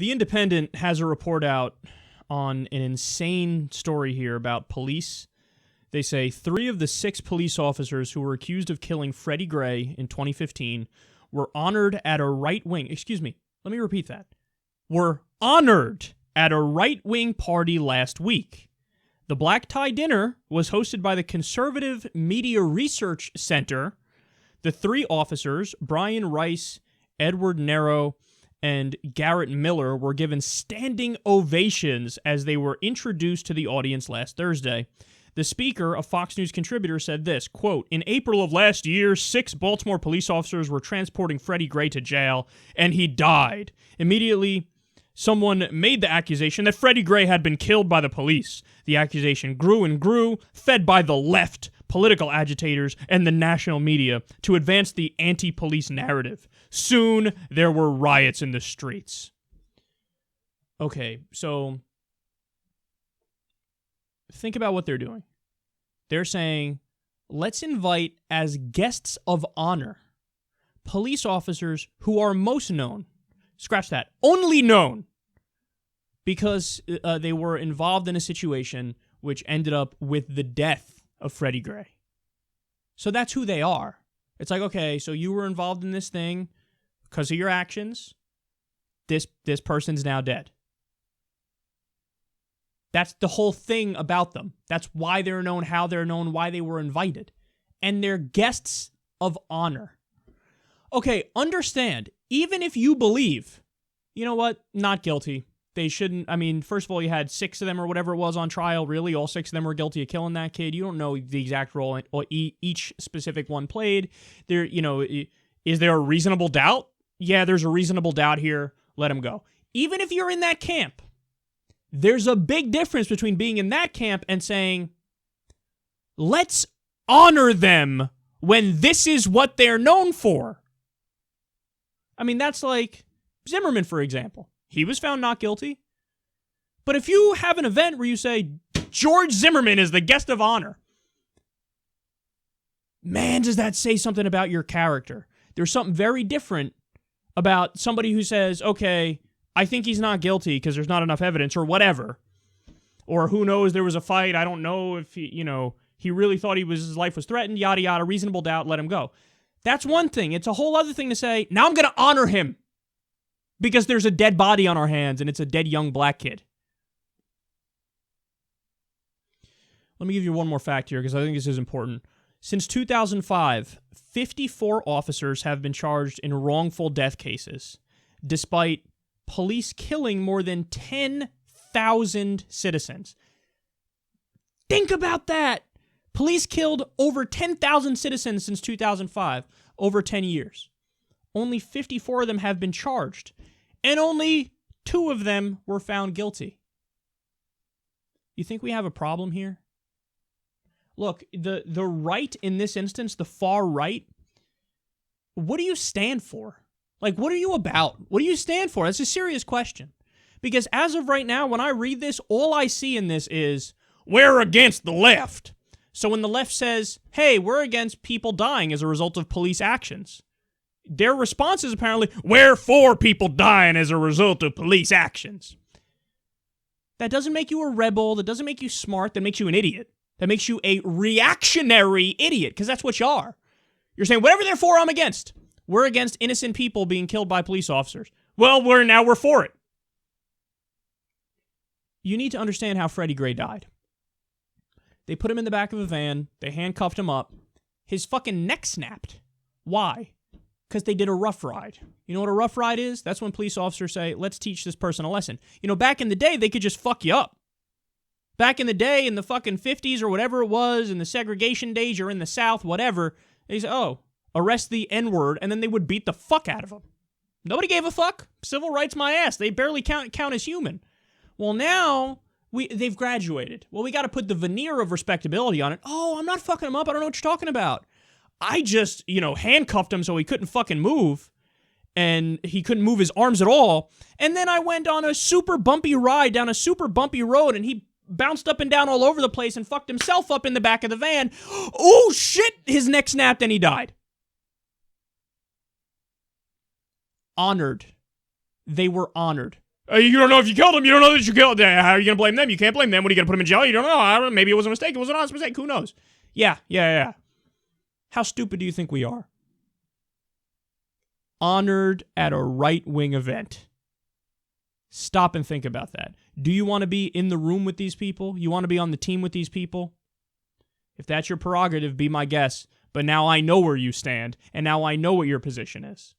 The Independent has a report out on an insane story here about police. They say 3 of the 6 police officers who were accused of killing Freddie Gray in 2015 were honored at a right-wing... Excuse me, let me repeat that. Were honored at a right-wing party last week. The black tie dinner was hosted by the Conservative Media Research Center. The 3 officers, Brian Rice, Edward Nero, and Garrett Miller, were given standing ovations as they were introduced to the audience last Thursday. The speaker, a Fox News contributor, said this, quote, "In April of last year, 6 Baltimore police officers were transporting Freddie Gray to jail, and he died. Immediately, someone made the accusation that Freddie Gray had been killed by the police. The accusation grew and grew, fed by the left, political agitators, and the national media to advance the anti-police narrative. Soon, there were riots in the streets." Okay, so think about what they're doing. They're saying, let's invite as guests of honor police officers who are most known, scratch that, only known, because they were involved in a situation which ended up with the death of Freddie Gray. So that's who they are. It's like, okay, so you were involved in this thing because of your actions. This person's now dead. That's the whole thing about them. That's why they're known, how they're known, why they were invited. And they're guests of honor. Okay, understand, even if you believe, you know what, not guilty. They shouldn't, I mean, first of all, you had 6 of them or whatever it was on trial. Really, all 6 of them were guilty of killing that kid. You don't know the exact role or each specific one played. There, you know, is there a reasonable doubt? Yeah, there's a reasonable doubt here. Let them go. Even if you're in that camp, there's a big difference between being in that camp and saying, let's honor them when this is what they're known for. I mean, that's like Zimmerman, for example. He was found not guilty. But if you have an event where you say, George Zimmerman is the guest of honor, man, does that say something about your character. There's something very different about somebody who says, okay, I think he's not guilty because there's not enough evidence or whatever. Or who knows, there was a fight. I don't know if he really thought his life was threatened, yada, yada, reasonable doubt, let him go. That's one thing. It's a whole other thing to say, now I'm going to honor him because there's a dead body on our hands and it's a dead young black kid. Let me give you one more fact here because I think this is important. Since 2005, 54 officers have been charged in wrongful death cases, despite police killing more than 10,000 citizens. Think about that. Police killed over 10,000 citizens since 2005, over 10 years. Only 54 of them have been charged, and only 2 of them were found guilty. You think we have a problem here? Look, the right in this instance, the far right, what do you stand for? Like, what are you about? What do you stand for? That's a serious question. Because as of right now, when I read this, all I see in this is, we're against the left. So when the left says, hey, we're against people dying as a result of police actions, their response is apparently, we're for people dying as a result of police actions. That doesn't make you a rebel. That doesn't make you smart. That makes you an idiot. That makes you a reactionary idiot, because that's what you are. You're saying, whatever they're for, I'm against. We're against innocent people being killed by police officers. Well, we're for it. You need to understand how Freddie Gray died. They put him in the back of a van. They handcuffed him up. His fucking neck snapped. Why? Because they did a rough ride. You know what a rough ride is? That's when police officers say, let's teach this person a lesson. You know, back in the day, they could just fuck you up. Back in the day, in the fucking 50s or whatever it was, in the segregation days, you're in the South, whatever, they say, oh, arrest the N-word, and then they would beat the fuck out of him. Nobody gave a fuck. Civil rights my ass. They barely count as human. Well, now they've graduated. Well, we got to put the veneer of respectability on it. Oh, I'm not fucking him up. I don't know what you're talking about. I just, handcuffed him so he couldn't fucking move, and he couldn't move his arms at all. And then I went on a super bumpy ride down a super bumpy road, and he bounced up and down all over the place and fucked himself up in the back of the van. Oh, shit! His neck snapped and he died. Honored. They were honored. You don't know if you killed him. You don't know that you killed him. How are you going to blame them? You can't blame them. What are you going to put him in jail? You don't know. I don't know. Maybe it was a mistake. It was an honest mistake. Who knows? Yeah. How stupid do you think we are? Honored at a right-wing event. Stop and think about that. Do you want to be in the room with these people? You want to be on the team with these people? If that's your prerogative, be my guest. But now I know where you stand, and now I know what your position is.